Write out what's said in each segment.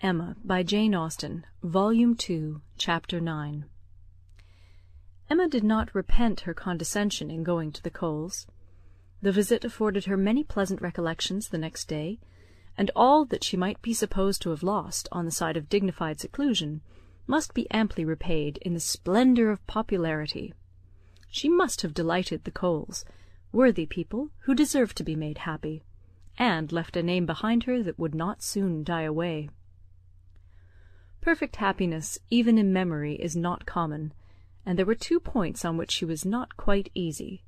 Emma by Jane Austen, Volume 2, Chapter 9. Emma did not repent her condescension in going to the Coles. The visit afforded her many pleasant recollections the next day, and all that she might be supposed to have lost on the side of dignified seclusion must be amply repaid in the splendour of popularity. She must have delighted the Coles, worthy people who deserved to be made happy, and left a name behind her that would not soon die away. Perfect happiness, even in memory, is not common, and there were 2 points on which she was not quite easy.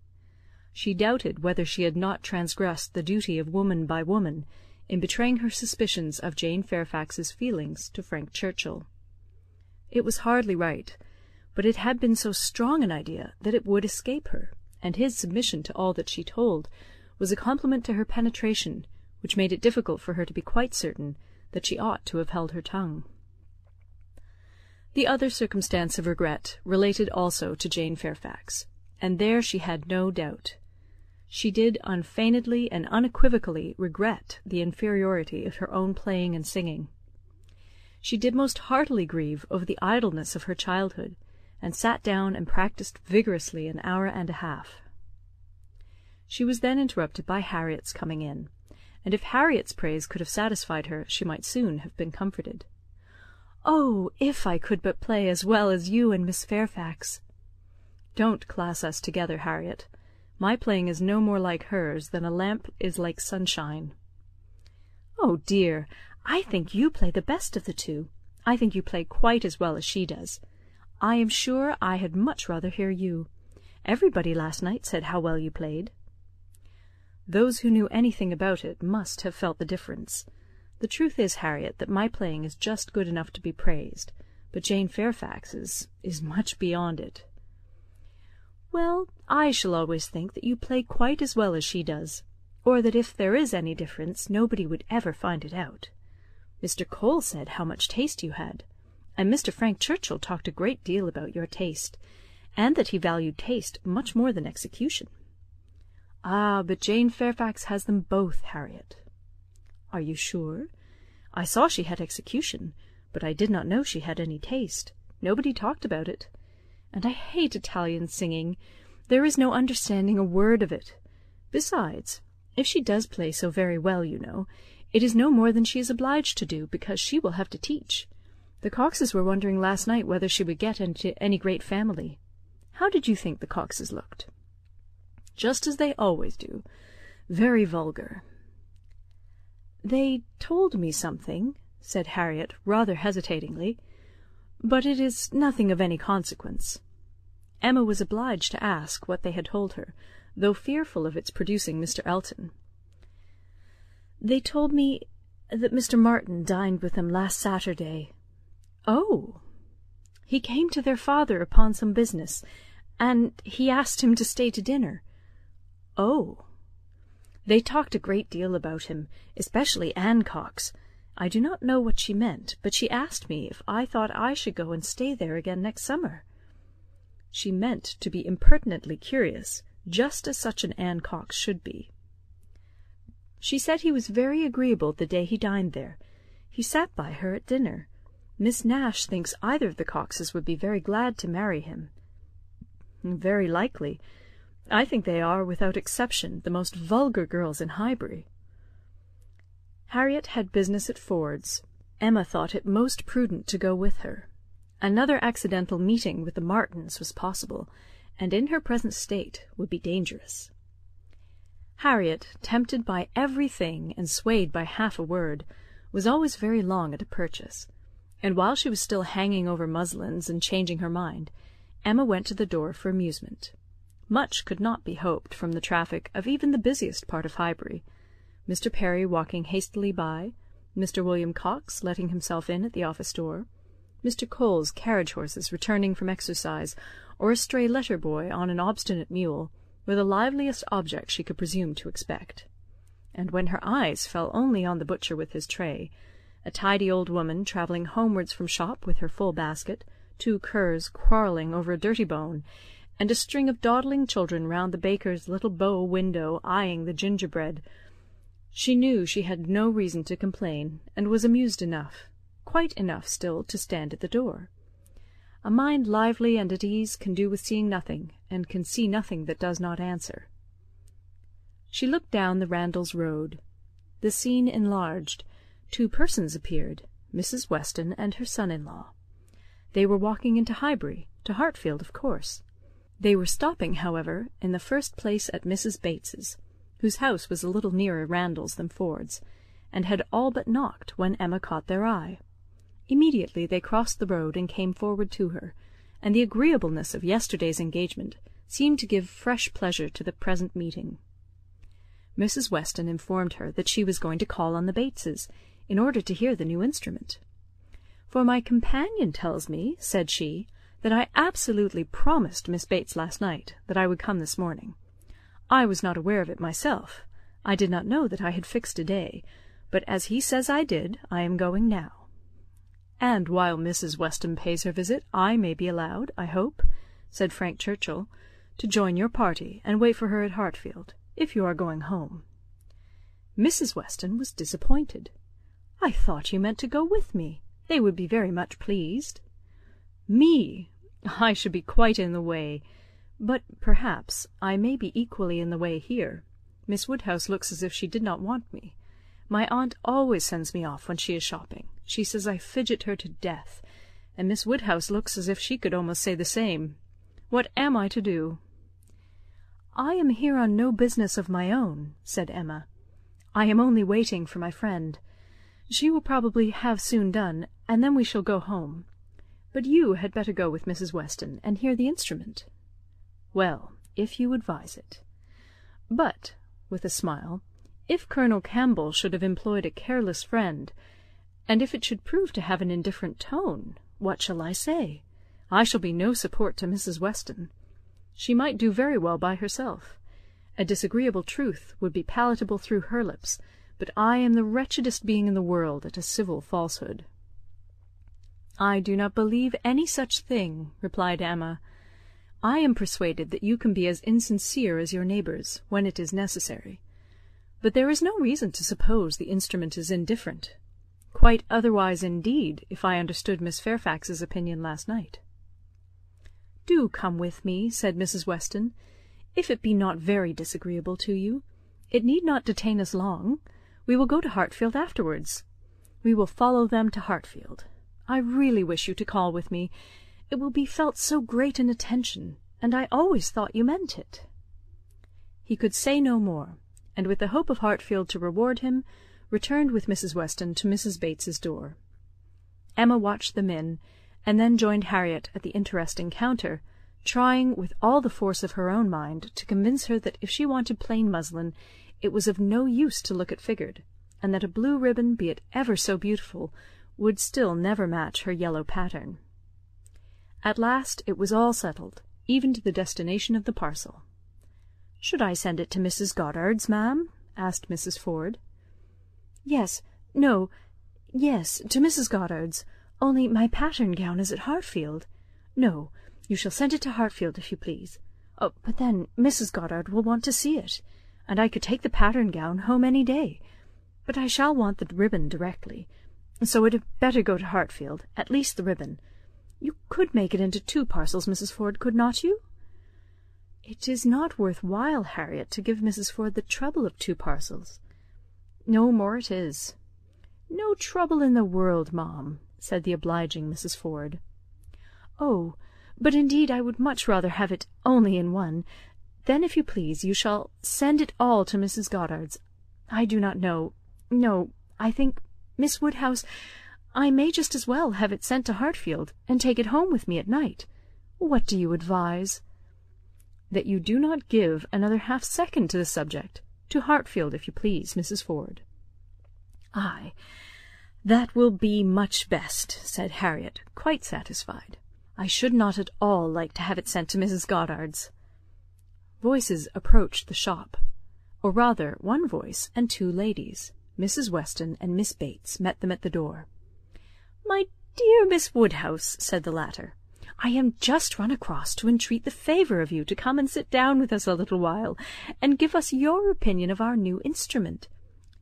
She doubted whether she had not transgressed the duty of woman by woman in betraying her suspicions of Jane Fairfax's feelings to Frank Churchill. It was hardly right, but it had been so strong an idea that it would escape her, and his submission to all that she told was a compliment to her penetration, which made it difficult for her to be quite certain that she ought to have held her tongue. The other circumstance of regret related also to Jane Fairfax, and there she had no doubt. She did unfeignedly and unequivocally regret the inferiority of her own playing and singing. She did most heartily grieve over the idleness of her childhood, and sat down and practised vigorously an hour and a half. She was then interrupted by Harriet's coming in, and if Harriet's praise could have satisfied her, she might soon have been comforted. "Oh, if I could but play as well as you and Miss Fairfax!" "Don't class us together, Harriet. My playing is no more like hers than a lamp is like sunshine." "Oh, dear, I think you play the best of the two. I think you play quite as well as she does. I am sure I had much rather hear you. Everybody last night said how well you played." Those who knew anything about it must have felt the difference. The truth is, Harriet, that my playing is just good enough to be praised, but Jane Fairfax's is much beyond it. "Well, I shall always think that you play quite as well as she does, or that if there is any difference nobody would ever find it out. Mr. Cole said how much taste you had, and Mr. Frank Churchill talked a great deal about your taste, and that he valued taste much more than execution." "Ah, but Jane Fairfax has them both, Harriet." "Are you sure? I saw she had execution, but I did not know she had any taste. Nobody talked about it. And I hate Italian singing. There is no understanding a word of it. Besides, if she does play so very well, you know, it is no more than she is obliged to do, because she will have to teach. The Coxes were wondering last night whether she would get into any great family. How did you think the Coxes looked?" "Just as they always do. Very vulgar." "They told me something," said Harriet, rather hesitatingly, "but it is nothing of any consequence." Emma was obliged to ask what they had told her, though fearful of its producing Mr. Elton. "They told me that Mr. Martin dined with them last Saturday." "Oh!" "He came to their father upon some business, and he asked him to stay to dinner." "Oh!" "They talked a great deal about him, especially Anne Cox. I do not know what she meant, but she asked me if I thought I should go and stay there again next summer." She meant to be impertinently curious, just as such an Anne Cox should be. "She said he was very agreeable the day he dined there. He sat by her at dinner. Miss Nash thinks either of the Coxes would be very glad to marry him." "Very likely. I think they are, without exception, the most vulgar girls in Highbury." Harriet had business at Ford's. Emma thought it most prudent to go with her. Another accidental meeting with the Martins was possible, and in her present state would be dangerous. Harriet, tempted by everything and swayed by half a word, was always very long at a purchase, and while she was still hanging over muslins and changing her mind, Emma went to the door for amusement. Much could not be hoped from the traffic of even the busiest part of Highbury. Mr. Perry walking hastily by, Mr. William Cox letting himself in at the office door, Mr. Cole's carriage horses returning from exercise, or a stray letter boy on an obstinate mule, were the liveliest objects she could presume to expect. And when her eyes fell only on the butcher with his tray, a tidy old woman travelling homewards from shop with her full basket, 2 curs quarrelling over a dirty bone, and a string of dawdling children round the baker's little bow window eyeing the gingerbread, she knew she had no reason to complain, and was amused enough, quite enough still to stand at the door. A mind lively and at ease can do with seeing nothing, and can see nothing that does not answer. She looked down the Randalls road. The scene enlarged. 2 persons appeared, Mrs. Weston and her son-in-law. They were walking into Highbury, to Hartfield, of course. They were stopping, however, in the first place at Mrs. Bates's, whose house was a little nearer Randalls than Ford's, and had all but knocked when Emma caught their eye. Immediately they crossed the road and came forward to her, and the agreeableness of yesterday's engagement seemed to give fresh pleasure to the present meeting. Mrs. Weston informed her that she was going to call on the Bateses, in order to hear the new instrument. "For my companion tells me," said she, "that I absolutely promised Miss Bates last night that I would come this morning. I was not aware of it myself. I did not know that I had fixed a day, but as he says I did, I am going now. And while Mrs. Weston pays her visit, I may be allowed, I hope," said Frank Churchill, "to join your party and wait for her at Hartfield, if you are going home." Mrs. Weston was disappointed. "I thought you meant to go with me. They would be very much pleased." "Me! I should be quite in the way. But, perhaps, I may be equally in the way here. Miss Woodhouse looks as if she did not want me. My aunt always sends me off when she is shopping. She says I fidget her to death, and Miss Woodhouse looks as if she could almost say the same. What am I to do?" "I am here on no business of my own," said Emma. "I am only waiting for my friend. She will probably have soon done, and then we shall go home. But you had better go with Mrs. Weston and hear the instrument." "Well, if you advise it. But," with a smile, "if Colonel Campbell should have employed a careless friend, and if it should prove to have an indifferent tone, what shall I say? I shall be no support to Mrs. Weston. She might do very well by herself. A disagreeable truth would be palatable through her lips, but I am the wretchedest being in the world at a civil falsehood." "I do not believe any such thing," replied Emma. "I am persuaded that you can be as insincere as your neighbours, when it is necessary. But there is no reason to suppose the instrument is indifferent. Quite otherwise, indeed, if I understood Miss Fairfax's opinion last night." "Do come with me," said Mrs. Weston, "if it be not very disagreeable to you. It need not detain us long. We will go to Hartfield afterwards. We will follow them to Hartfield. I really wish you to call with me. It will be felt so great an attention, and I always thought you meant it." He could say no more, and with the hope of Hartfield to reward him, returned with Mrs. Weston to Mrs. Bates's door. Emma watched them in, and then joined Harriet at the interesting counter, trying with all the force of her own mind to convince her that if she wanted plain muslin, it was of no use to look at figured, and that a blue ribbon, be it ever so beautiful, would still never match her yellow pattern. At last it was all settled, even to the destination of the parcel. "Should I send it to Mrs. Goddard's, ma'am?" asked Mrs. Ford. Yes, to Mrs. Goddard's, only my pattern gown is at Hartfield. No, you shall send it to Hartfield, if you please. Oh, but then Mrs. Goddard will want to see it, and I could take the pattern gown home any day, but I shall want the ribbon directly, so it had better go to Hartfield, at least the ribbon. You could make it into 2 parcels, Mrs. Ford, could not you?" "It is not worth while, Harriet, to give Mrs. Ford the trouble of 2 parcels." "No more it is." "No trouble in the world, ma'am," said the obliging Mrs. Ford. "Oh, but indeed I would much rather have it only in one. Then, if you please, you shall send it all to Mrs. Goddard's. I do not know. No, I think, Miss Woodhouse, I may just as well have it sent to Hartfield, and take it home with me at night. What do you advise?" "That you do not give another half-second to the subject. To Hartfield, if you please, Mrs. Ford." "Ay, that will be much best," said Harriet, quite satisfied. "I should not at all like to have it sent to Mrs. Goddard's." Voices approached the shop, or rather 1 voice and 2 ladies. Mrs. Weston and Miss Bates met them at the door. "My dear Miss Woodhouse," said the latter, "I am just run across to entreat the favour of you to come and sit down with us a little while, and give us your opinion of our new instrument.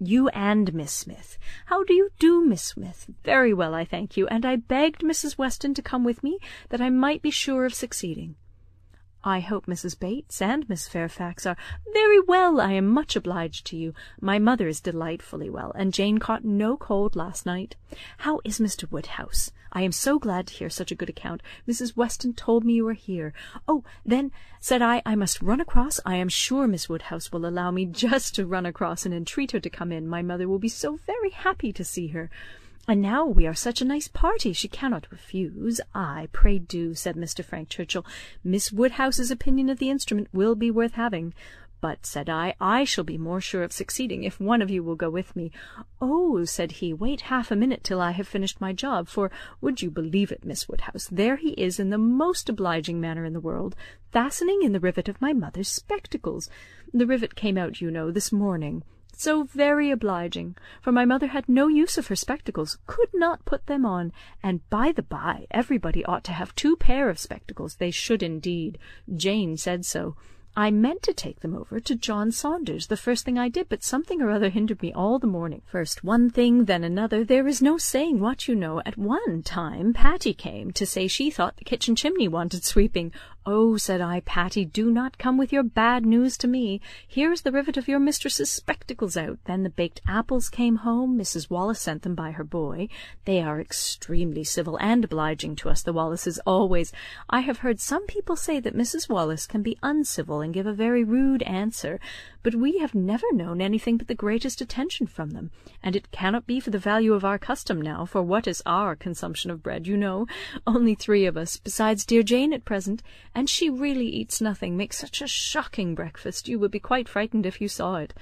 You and Miss Smith. How do you do, Miss Smith? Very well, I thank you, and I begged Mrs. Weston to come with me, that I might be sure of succeeding. I hope Mrs. Bates and Miss Fairfax are very well. I am much obliged to you. My mother is delightfully well, and Jane caught no cold last night. How is Mr. Woodhouse? I am so glad to hear such a good account. Mrs. Weston told me you were here. Oh, then, said I must run across. I am sure Miss Woodhouse will allow me just to run across and entreat her to come in. My mother will be so very happy to see her. And now we are such a nice party, she cannot refuse. Ay, pray do, said Mr. Frank Churchill. Miss Woodhouse's opinion of the instrument will be worth having. But, said I shall be more sure of succeeding if one of you will go with me. Oh, said he, wait half a minute till I have finished my job, for, would you believe it, Miss Woodhouse, there he is in the most obliging manner in the world, fastening in the rivet of my mother's spectacles. The rivet came out, you know, this morning. So very obliging, for my mother had no use of her spectacles, could not put them on, and by the by, everybody ought to have 2 pair of spectacles, they should indeed. Jane said so. I meant to take them over to John Saunders the first thing I did, but something or other hindered me all the morning. First one thing, then another. There is no saying what, you know. At one time Patty came to say she thought the kitchen chimney wanted sweeping. Oh, said I, Patty, do not come with your bad news to me. Here is the rivet of your mistress's spectacles out. Then the baked apples came home. Mrs. Wallace sent them by her boy. They are extremely civil and obliging to us, the Wallaces, always. I have heard some people say that Mrs. Wallace can be uncivil and give a very rude answer, but we have never known anything but the greatest attention from them, and it cannot be for the value of our custom now, for what is our consumption of bread, you know? Only 3 of us, besides dear Jane at present, and she really eats nothing, makes such a shocking breakfast, you would be quite frightened if you saw it.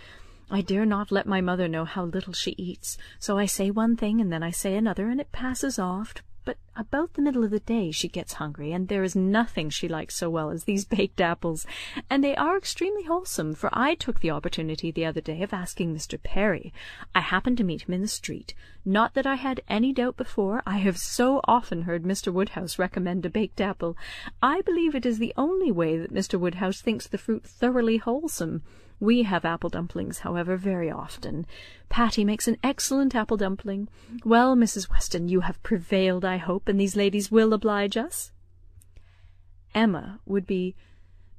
I dare not let my mother know how little she eats, so I say one thing and then I say another, and it passes off. But about the middle of the day she gets hungry, and there is nothing she likes so well as these baked apples, and they are extremely wholesome, for I took the opportunity the other day of asking Mr. Perry. I happened to meet him in the street. Not that I had any doubt before. I have so often heard Mr. Woodhouse recommend a baked apple. I believe it is the only way that Mr. Woodhouse thinks the fruit thoroughly wholesome. We have apple dumplings, however, very often. Patty makes an excellent apple dumpling. Well, Mrs. Weston, you have prevailed, I hope, and these ladies will oblige us. Emma would be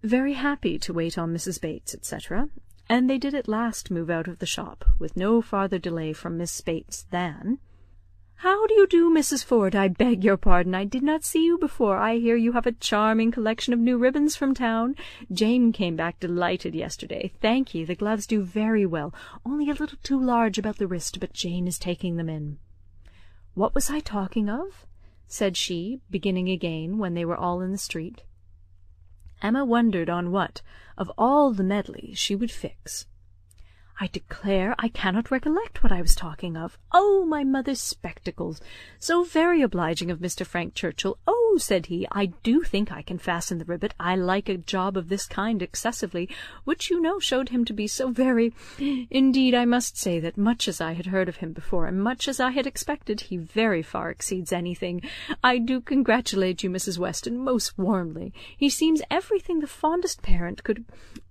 very happy to wait on Mrs. Bates, etc., and they did at last move out of the shop, with no farther delay from Miss Bates than, "How do you do, Mrs. Ford? I beg your pardon. I did not see you before. I hear you have a charming collection of new ribbons from town. Jane came back delighted yesterday. Thank ye, the gloves do very well, only a little too large about the wrist, but Jane is taking them in." "What was I talking of?" said she, beginning again when they were all in the street. Emma wondered on what, of all the medley, she would fix. "I declare I cannot recollect what I was talking of. Oh, my mother's spectacles! So very obliging of Mr. Frank Churchill. Oh, said he, I do think I can fasten the rivet. I like a job of this kind excessively, which you know showed him to be so very. Indeed, I must say that much as I had heard of him before, and much as I had expected, he very far exceeds anything. I do congratulate you, Mrs. Weston, most warmly. He seems everything the fondest parent could.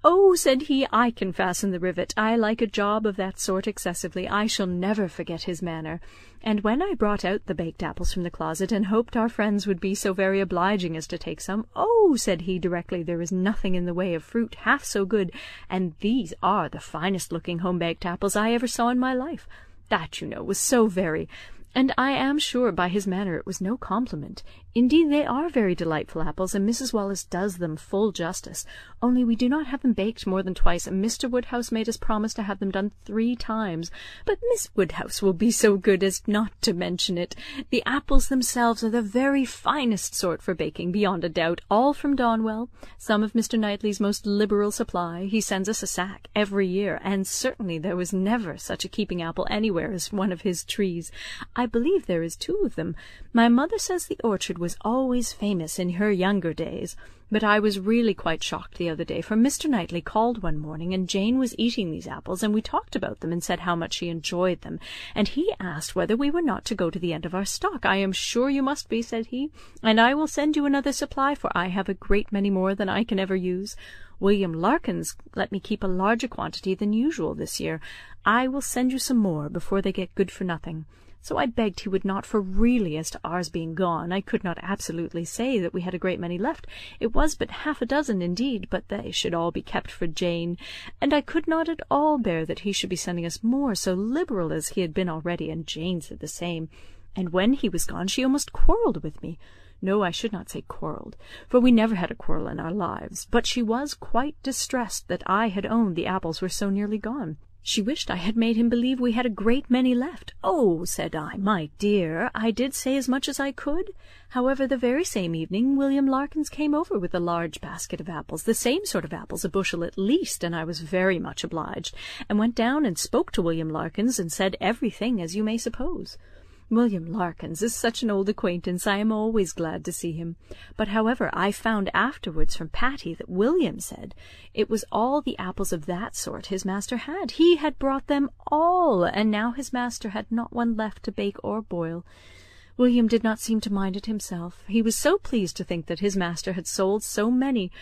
Oh, said he, I can fasten the rivet. I like a job of that sort excessively. I shall never forget his manner. And when I brought out the baked apples from the closet, and hoped our friends would be so very obliging as to take some, oh, said he directly, there is nothing in the way of fruit half so good, and these are the finest-looking home-baked apples I ever saw in my life. That, you know, was so very. And I am sure by his manner it was no compliment. Indeed, they are very delightful apples, and Mrs. Wallace does them full justice. Only we do not have them baked more than twice, and Mr. Woodhouse made us promise to have them done 3 times. But Miss Woodhouse will be so good as not to mention it. The apples themselves are the very finest sort for baking, beyond a doubt, all from Donwell, some of Mr. Knightley's most liberal supply. He sends us a sack every year, and certainly there was never such a keeping apple anywhere as one of his trees. I believe there is 2 of them. My mother says the orchard was always famous in her younger days, but I was really quite shocked the other day, for Mr. Knightley called one morning, and Jane was eating these apples, and we talked about them and said how much she enjoyed them, and he asked whether we were not to go to the end of our stock. I am sure you must be, said he, and I will send you another supply, for I have a great many more than I can ever use. William Larkins let me keep a larger quantity than usual this year. I will send you some more before they get good for nothing. So I begged he would not, for really, as to ours being gone, I could not absolutely say that we had a great many left. It was but half a dozen, indeed, but they should all be kept for Jane, and I could not at all bear that he should be sending us more, so liberal as he had been already, and Jane said the same. And when he was gone, she almost quarrelled with me. No, I should not say quarrelled, for we never had a quarrel in our lives, but she was quite distressed that I had owned the apples were so nearly gone. She wished I had made him believe we had a great many left. "Oh," said I, "my dear, I did say as much as I could." However, the very same evening William Larkins came over with a large basket of apples, the same sort of apples, a bushel at least, and I was very much obliged, and went down and spoke to William Larkins, and said everything, as you may suppose. William Larkins is such an old acquaintance, I am always glad to see him. But, however, I found afterwards from Patty that William said it was all the apples of that sort his master had. He had brought them all, and now his master had not one left to bake or boil. William did not seem to mind it himself. He was so pleased to think that his master had sold so many.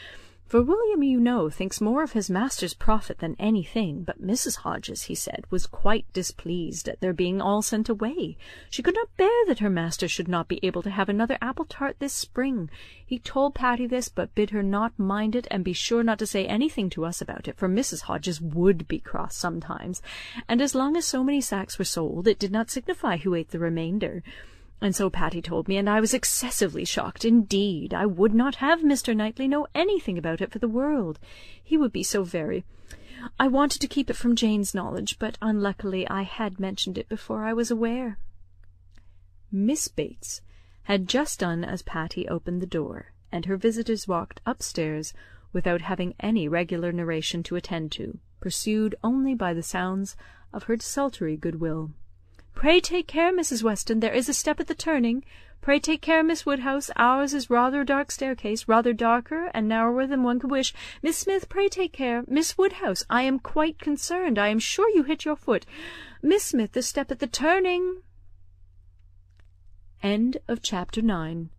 For William, you know, thinks more of his master's profit than anything, but Mrs. Hodges, he said, was quite displeased at their being all sent away. She could not bear that her master should not be able to have another apple-tart this spring. He told Patty this, but bid her not mind it, and be sure not to say anything to us about it, for Mrs. Hodges would be cross sometimes, and as long as so many sacks were sold, it did not signify who ate the remainder. And so Patty told me, and I was excessively shocked indeed. I would not have Mr. Knightley know anything about it for the world. He would be so very. I wanted to keep it from Jane's knowledge, but unluckily I had mentioned it before I was aware. Miss Bates had just done as Patty opened the door, and her visitors walked upstairs without having any regular narration to attend to, pursued only by the sounds of her desultory good-will. "Pray take care, Mrs. Weston, there is a step at the turning. Pray take care, Miss Woodhouse, ours is rather a dark staircase, rather darker and narrower than one could wish. Miss Smith, pray take care. Miss Woodhouse, I am quite concerned. I am sure you hit your foot. Miss Smith, the step at the turning." End of chapter 9.